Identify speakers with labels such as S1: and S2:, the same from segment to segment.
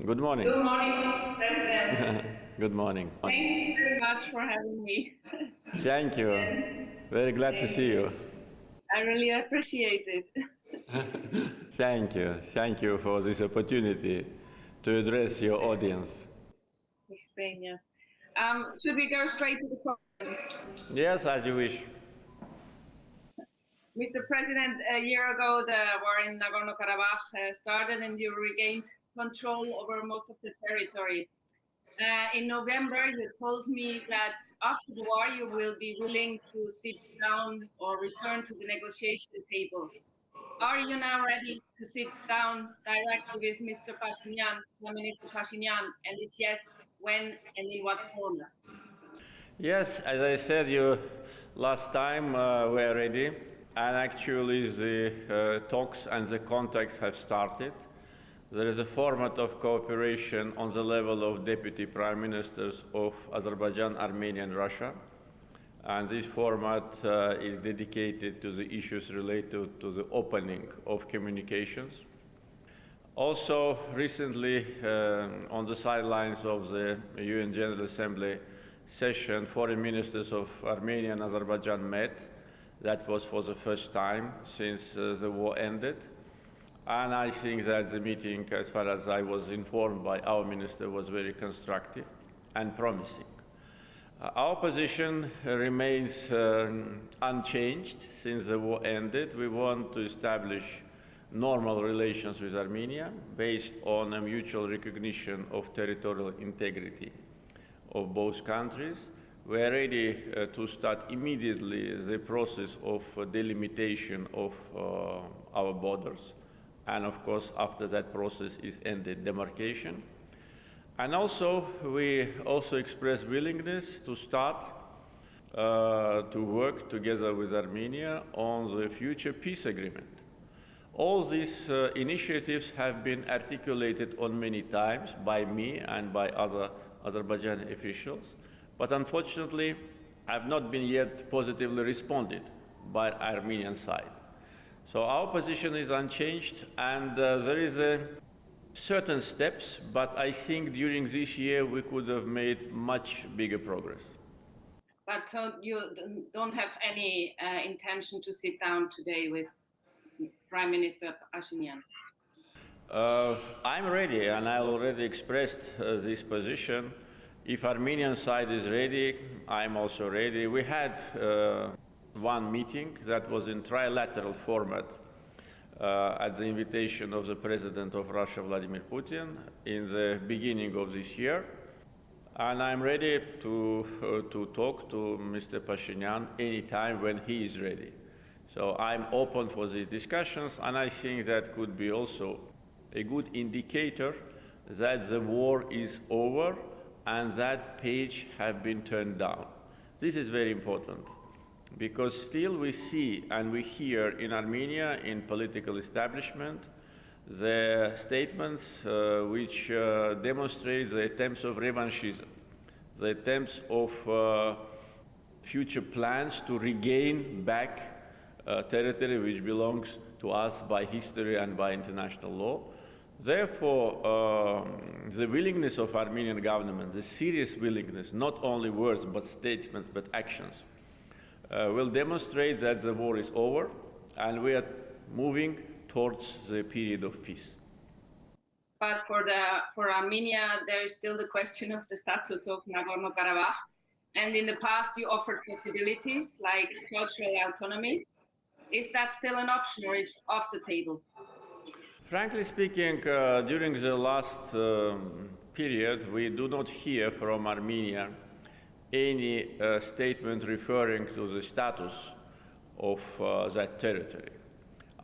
S1: Good morning.
S2: Good morning, President.
S1: Good morning.
S2: Thank you very much for having me.
S1: Thank you. Very glad to see you.
S2: I really appreciate it.
S1: Thank you. Thank you for this opportunity to address your audience.
S2: Spain, yeah. Should we go straight to the questions?
S1: Yes, as you wish.
S2: Mr. President, a year ago, the war in Nagorno-Karabakh started and you regained control over most of the territory. In November, you told me that after the war, you will be willing to sit down or return to the negotiation table. Are you now ready to sit down directly with Mr. Pashinyan, Prime Minister Pashinyan, and if yes, when and in what format?
S1: Yes, as I said you last time, we are ready. And actually the talks and the contacts have started. There is a format of cooperation on the level of deputy prime ministers of Azerbaijan, Armenia and Russia. And this format is dedicated to the issues related to the opening of communications. Also, recently, on the sidelines of the UN General Assembly session, foreign ministers of Armenia and Azerbaijan met. That was for the first time since the war ended. And I think that the meeting, as far as I was informed by our minister, was very constructive and promising. Our position remains unchanged since the war ended. We want to establish normal relations with Armenia based on a mutual recognition of territorial integrity of both countries. We are ready to start immediately the process of delimitation of our borders. And of course, after that process is ended, demarcation. And also, we also express willingness to start to work together with Armenia on the future peace agreement. All these initiatives have been articulated on many times by me and by other Azerbaijani officials, but unfortunately have not been yet positively responded by Armenian side. So our position is unchanged, and there is certain steps, but I think during this year we could have made much bigger progress.
S2: But so you don't have any intention to sit down today with Prime Minister Pashinyan?
S1: I'm ready, and I already expressed this position. If Armenian side is ready, I'm also ready. We had one meeting that was in trilateral format at the invitation of the President of Russia, Vladimir Putin, in the beginning of this year. And I'm ready to talk to Mr. Pashinyan anytime when he is ready. So I'm open for these discussions, and I think that could be also a good indicator that the war is over and that page have been turned down. This is very important, because still we see and we hear in Armenia, in political establishment, the statements which demonstrate the attempts of revanchism, the attempts of future plans to regain back territory which belongs to us by history and by international law. Therefore, the willingness of Armenian government, the serious willingness, not only words but statements but actions, will demonstrate that the war is over and we are moving towards the period of peace.
S2: But for Armenia, there is still the question of the status of Nagorno-Karabakh. And in the past, you offered possibilities like cultural autonomy. Is that still an option, or it's off the table?
S1: Frankly speaking, during the last period, we do not hear from Armenia any statement referring to the status of that territory.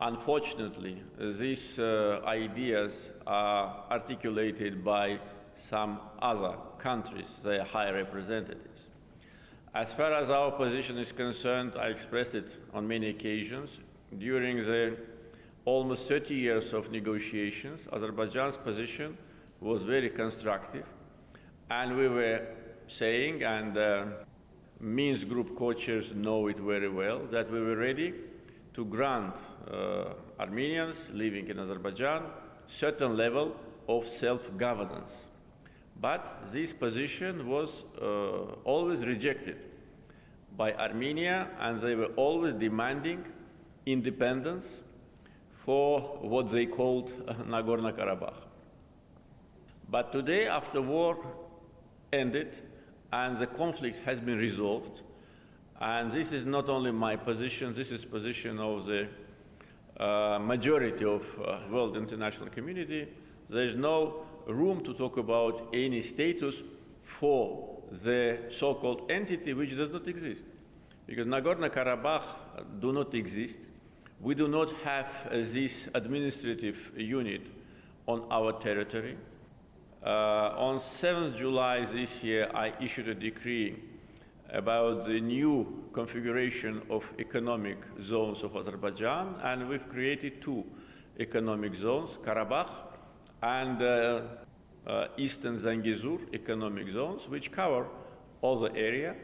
S1: Unfortunately, these ideas are articulated by some other countries, their high representatives. As far as our position is concerned, I expressed it on many occasions. During the almost 30 years of negotiations, Azerbaijan's position was very constructive, and we were saying, and Minsk group co-chairs know it very well, that we were ready to grant Armenians living in Azerbaijan certain level of self-governance. But this position was always rejected by Armenia, and they were always demanding independence for what they called Nagorno-Karabakh. But today, after war ended and the conflict has been resolved, and this is not only my position, this is position of the majority of world international community, there is no room to talk about any status for the so-called entity which does not exist. Because Nagorno-Karabakh do not exist. We do not have this administrative unit on our territory. On 7th July this year, I issued a decree about the new configuration of economic zones of Azerbaijan, and we've created two economic zones, Karabakh and Eastern Zangezur economic zones, which cover all the area.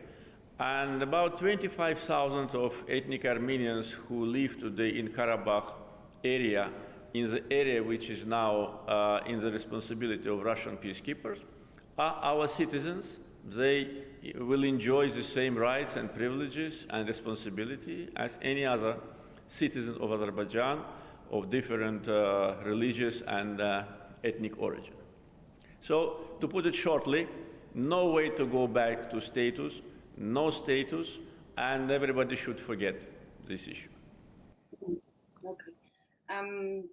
S1: And about 25,000 of ethnic Armenians who live today in Karabakh area, in the area which is now in the responsibility of Russian peacekeepers, are our citizens. They will enjoy the same rights and privileges and responsibility as any other citizen of Azerbaijan of different religious and ethnic origin. So, to put it shortly, no way to go back to status, no status, and everybody should forget this issue.
S2: Okay.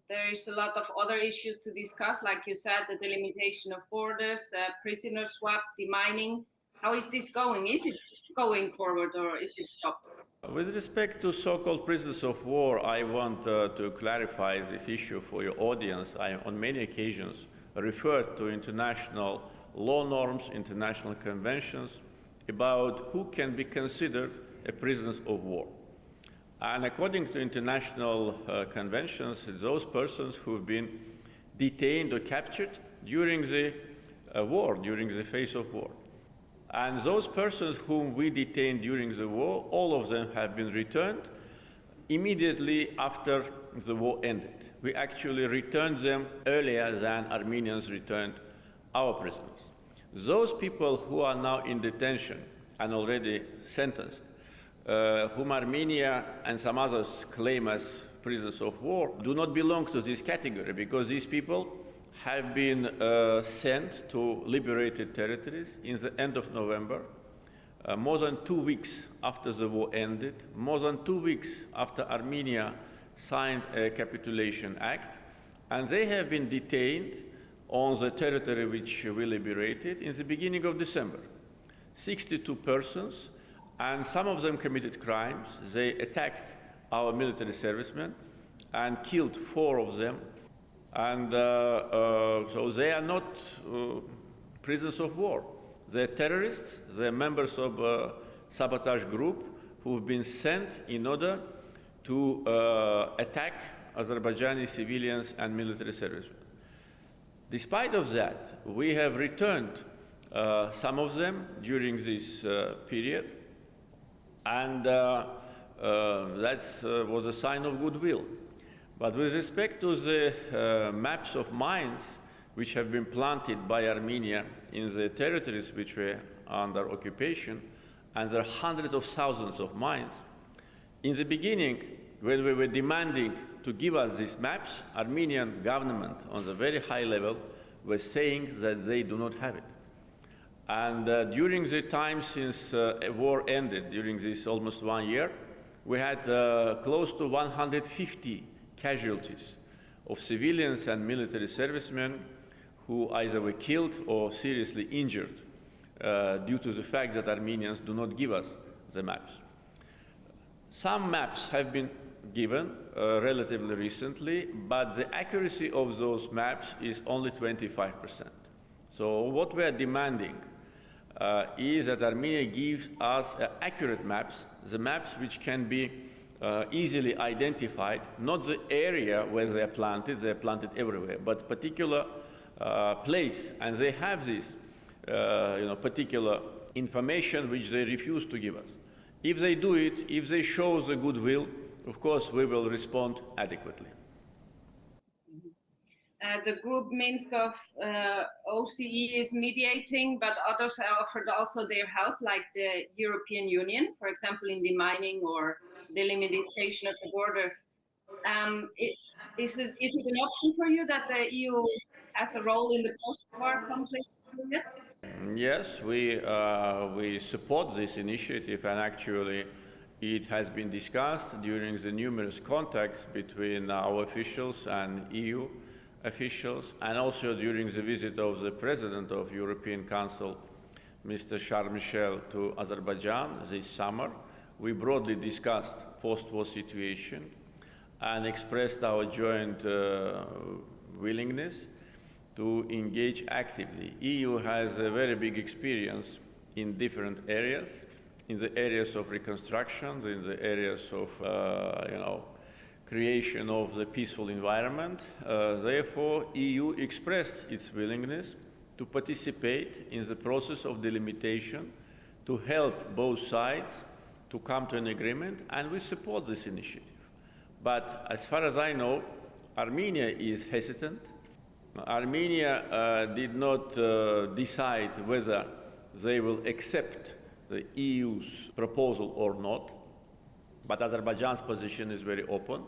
S2: There is a lot of other issues to discuss, like you said, the delimitation of borders, prisoner swaps, demining. How is this going? Is it going forward or is it stopped?
S1: With respect to so-called prisoners of war, I want to clarify this issue for your audience. I, on many occasions, referred to international law norms, international conventions about who can be considered a prisoner of war. And according to international conventions, those persons who have been detained or captured during the war, during the phase of war. And those persons whom we detained during the war, all of them have been returned immediately after the war ended. We actually returned them earlier than Armenians returned our prisoners. Those people who are now in detention and already sentenced, whom Armenia and some others claim as prisoners of war, do not belong to this category because these people have been sent to liberated territories in the end of November, more than 2 weeks after the war ended, more than 2 weeks after Armenia signed a capitulation act, and they have been detained on the territory which we liberated in the beginning of December. 62 persons, and some of them committed crimes. They attacked our military servicemen and killed 4 of them. And so they are not prisoners of war. They're terrorists, they're members of a sabotage group who've been sent in order to attack Azerbaijani civilians and military servicemen. Despite of that, we have returned some of them during this period, and that was a sign of goodwill. But with respect to the maps of mines which have been planted by Armenia in the territories which were under occupation, and there are hundreds of thousands of mines, in the beginning, when we were demanding to give us these maps, Armenian government on the very high level was saying that they do not have it. And during the time since war ended, during this almost 1 year, we had close to 150 casualties of civilians and military servicemen who either were killed or seriously injured due to the fact that Armenians do not give us the maps. Some maps have been given relatively recently, but the accuracy of those maps is only 25%. So what we are demanding is that Armenia gives us accurate maps, the maps which can be easily identified, not the area where they are planted everywhere, but particular place, and they have this particular information which they refuse to give us. If they do it, if they show the goodwill, of course we will respond adequately.
S2: The group Minsk of OCE is mediating, but others offered also their help, like the European Union, for example, in demining or delimitation of the border. Is it an option for you that the EU has a role in the post-war conflict period?
S1: Yes, we support this initiative, and actually it has been discussed during the numerous contacts between our officials and EU officials, and also during the visit of the President of European Council, Mr. Charles Michel, to Azerbaijan this summer. We broadly discussed post-war situation and expressed our joint willingness to engage actively. EU has a very big experience in different areas, in the areas of reconstruction, in the areas of creation of the peaceful environment. Therefore, EU expressed its willingness to participate in the process of delimitation, to help both sides to come to an agreement, and we support this initiative. But as far as I know, Armenia is hesitant. Armenia did not decide whether they will accept the EU's proposal or not, but Azerbaijan's position is very open.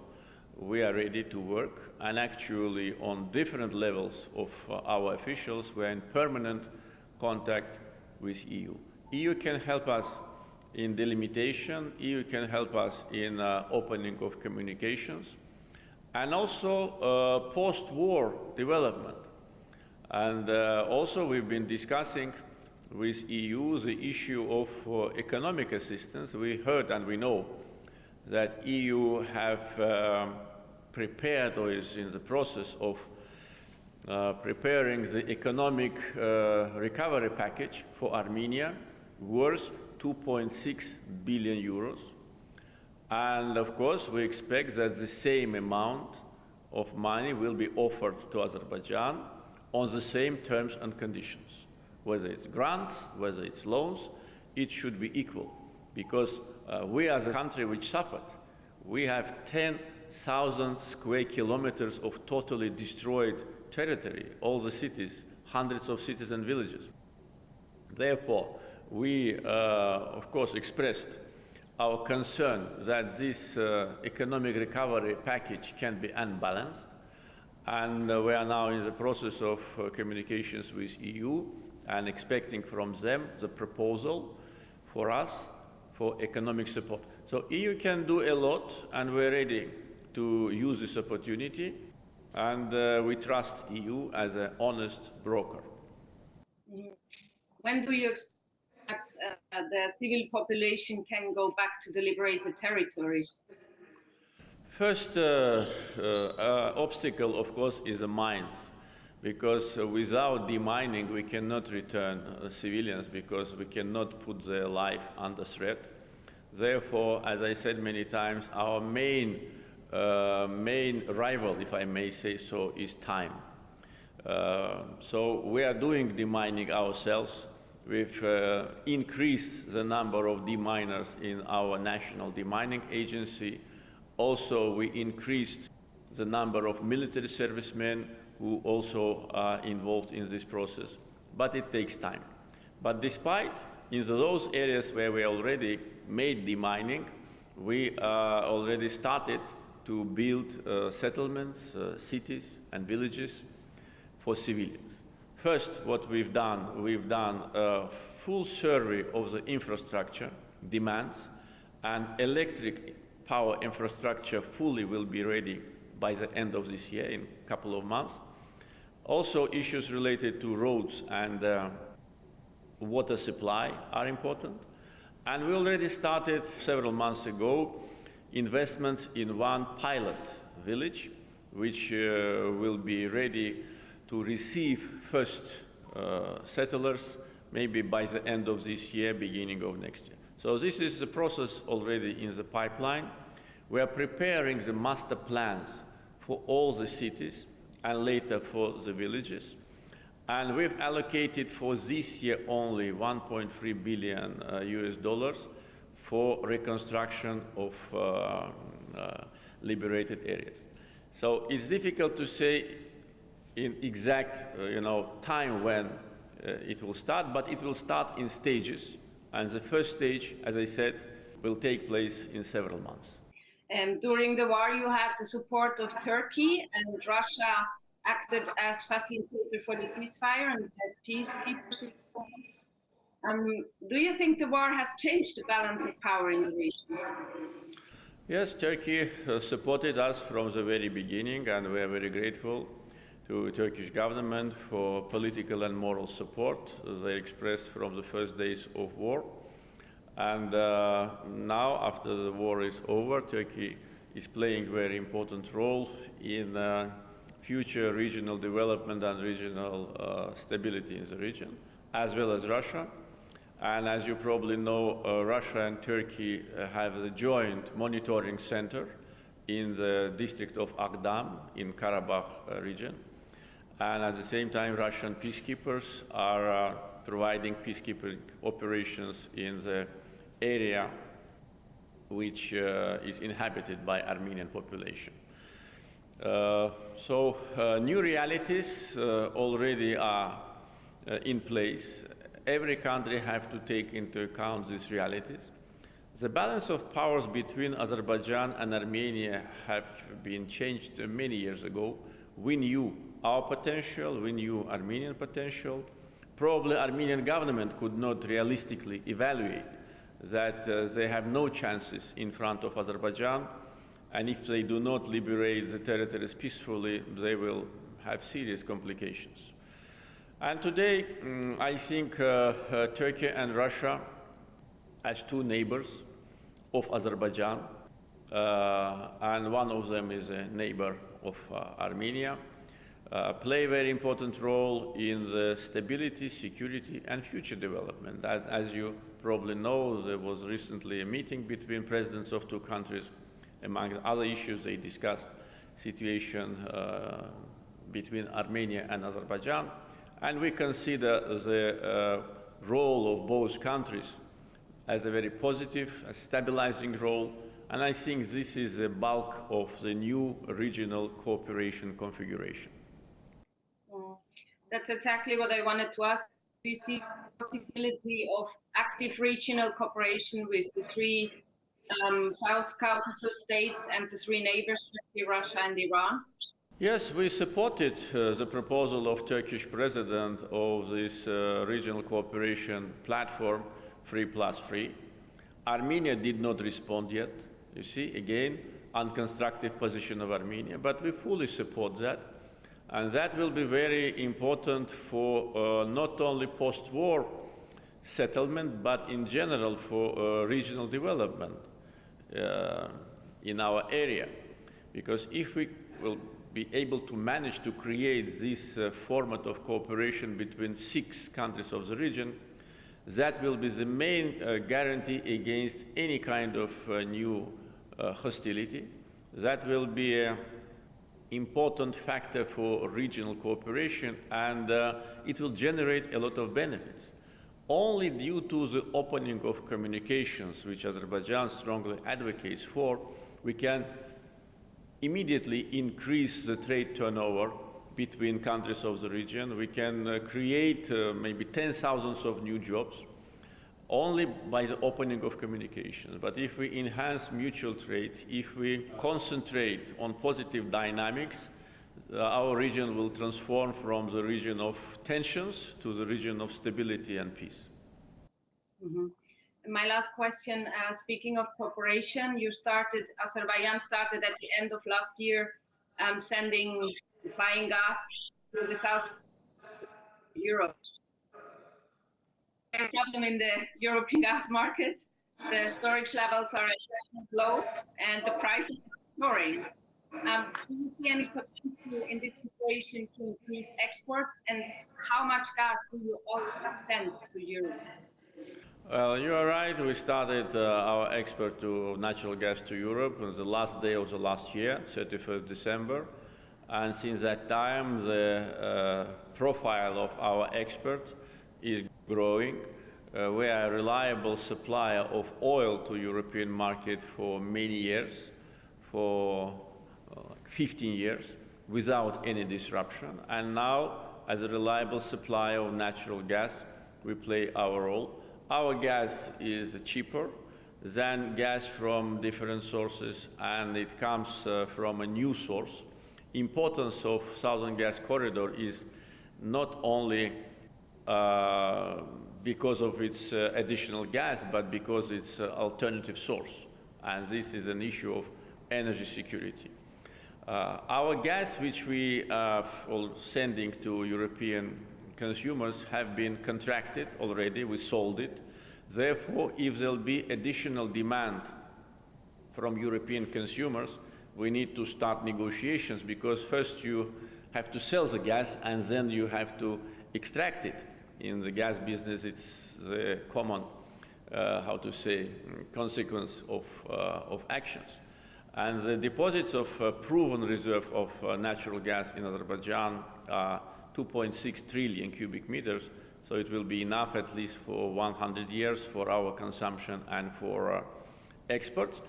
S1: We are ready to work, and actually on different levels of our officials, we are in permanent contact with EU. EU can help us in delimitation, EU can help us in opening of communications, and also post-war development. And also we've been discussing with EU the issue of economic assistance. We heard and we know that EU have prepared or is in the process of preparing the economic recovery package for Armenia worth 2.6 billion euros. And of course, we expect that the same amount of money will be offered to Azerbaijan on the same terms and conditions. Whether it's grants, whether it's loans, it should be equal, because we as a country which suffered, we have 10,000 square kilometers of totally destroyed territory, all the cities, hundreds of cities and villages. Therefore, we, of course, expressed our concern that this economic recovery package can be unbalanced, and we are now in the process of communications with EU and expecting from them the proposal for us for economic support. So EU can do a lot, and we're ready to use this opportunity, and we trust EU as an honest broker.
S2: When do you expect the civil population can go back to the liberated territories?
S1: First obstacle, of course, is the mines, because without demining we cannot return civilians, because we cannot put their life under threat. Therefore, as I said many times, our main rival, if I may say so, is time. So we are doing demining ourselves. We've increased the number of deminers in our national demining agency. Also, we increased the number of military servicemen who also are involved in this process. But it takes time. But despite, in those areas where we already made demining, we already started to build settlements, cities and villages for civilians. First, what we've done a full survey of the infrastructure demands, and electric power infrastructure fully will be ready by the end of this year, in a couple of months. Also, issues related to roads and water supply are important. And we already started several months ago investments in one pilot village, which will be ready to receive first settlers maybe by the end of this year, beginning of next year. So this is the process already in the pipeline. We are preparing the master plans for all the cities and later for the villages. And we've allocated for this year only 1.3 billion US dollars for reconstruction of liberated areas. So it's difficult to say in exact time when it will start, but it will start in stages. And the first stage, as I said, will take place in several months.
S2: During the war, you had the support of Turkey, and Russia acted as facilitator for the ceasefire and as peacekeepers. Do you think the war has changed the balance of power in the region?
S1: Yes, Turkey supported us from the very beginning, and we are very grateful to the Turkish government for political and moral support they expressed from the first days of war. And now, after the war is over, Turkey is playing a very important role in future regional development and regional stability in the region, as well as Russia. And as you probably know, Russia and Turkey have a joint monitoring center in the district of Agdam in Karabakh region. And at the same time, Russian peacekeepers are providing peacekeeping operations in the area which is inhabited by Armenian population. So new realities already are in place. Every country has to take into account these realities. The balance of powers between Azerbaijan and Armenia have been changed many years ago. We knew our potential, we knew Armenian potential. Probably Armenian government could not realistically evaluate that they have no chances in front of Azerbaijan, and if they do not liberate the territories peacefully, they will have serious complications. And today, I think Turkey and Russia, as two neighbors of Azerbaijan, and one of them is a neighbor of Armenia, play a very important role in the stability, security, and future development. As you probably know, there was recently a meeting between presidents of two countries. Among other issues, they discussed situation between Armenia and Azerbaijan. And we consider the role of both countries as a very positive, a stabilizing role. And I think this is the bulk of the new regional cooperation configuration.
S2: That's exactly what I wanted to ask. We see the possibility of active regional cooperation with the three South Caucasus states and the three neighbors, Turkey, Russia, and Iran.
S1: Yes, we supported the proposal of Turkish President of this regional cooperation platform, 3+3. Armenia did not respond yet. You see, again, unconstructive position of Armenia, but we fully support that. And that will be very important for not only post-war settlement, but in general for regional development in our area. Because if we will be able to manage to create this format of cooperation between 6 countries of the region, that will be the main guarantee against any kind of new hostility. That will be an important factor for regional cooperation, and it will generate a lot of benefits. Only due to the opening of communications, which Azerbaijan strongly advocates for, we can immediately increase the trade turnover between countries of the region. We can create maybe 10,000 of new jobs only by the opening of communications. But if we enhance mutual trade, if we concentrate on positive dynamics, our region will transform from the region of tensions to the region of stability and peace.
S2: Mm-hmm. My last question, speaking of cooperation, Azerbaijan started at the end of last year sending flying gas to the south of Europe. There's a problem in the European gas market. The storage levels are low and the prices are soaring. Do you see any potential in this situation to increase export, and how much gas do you already send to Europe?
S1: Well, you are right. We started our export to natural gas to Europe on the last day of the last year, 31st December. And since that time, the profile of our export is growing. We are a reliable supplier of oil to European market for many years, for 15 years. without any disruption. And now, as a reliable supplier of natural gas, we play our role. Our gas is cheaper than gas from different sources, and it comes from a new source. Importance of Southern Gas Corridor is not only because of its additional gas, but because it's an alternative source. And this is an issue of energy security. Our gas, which we are sending to European consumers, have been contracted already. We sold it. Therefore, if there'll be additional demand from European consumers, we need to start negotiations, because first you have to sell the gas and then you have to extract it. In the gas business, it's the common, consequence of actions. And the deposits of proven reserve of natural gas in Azerbaijan are 2.6 trillion cubic meters, so it will be enough at least for 100 years for our consumption and for exports.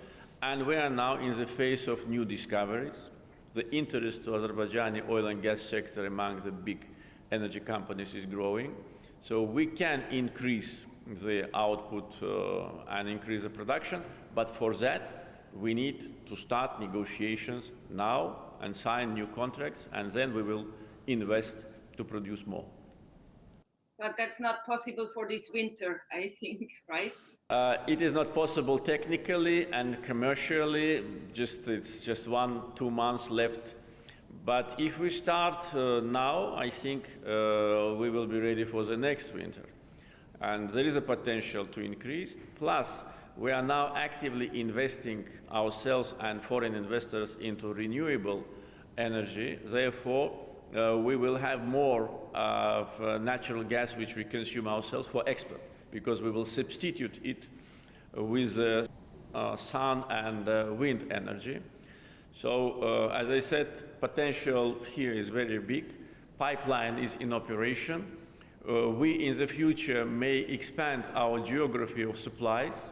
S1: And we are now in the phase of new discoveries. The interest to Azerbaijani oil and gas sector among the big energy companies is growing. So we can increase the output and increase the production, but for that, we need to start negotiations now and sign new contracts, and then we will invest to produce more.
S2: But that's not possible for this winter, I think, right?
S1: It is not possible technically and commercially. It's just 1-2 months left. But if we start now, I think we will be ready for the next winter. And there is a potential to increase. Plus, we are now actively investing ourselves and foreign investors into renewable energy. Therefore, we will have more of natural gas which we consume ourselves for export, because we will substitute it with sun and wind energy. So, as I said, potential here is very big. Pipeline is in operation. We, in the future, may expand our geography of supplies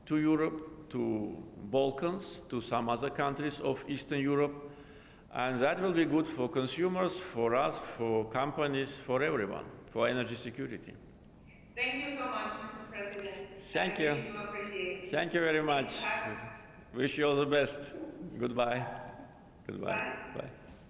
S1: to Europe, to Balkans, to some other countries of Eastern Europe. And that will be good for consumers, for us, for companies, for everyone, for energy security.
S2: Thank you so much, Mr. President.
S1: Thank you.
S2: I really do appreciate it.
S1: Thank you very much. Wish you all the best. Goodbye. Goodbye.
S2: Bye.
S1: Bye.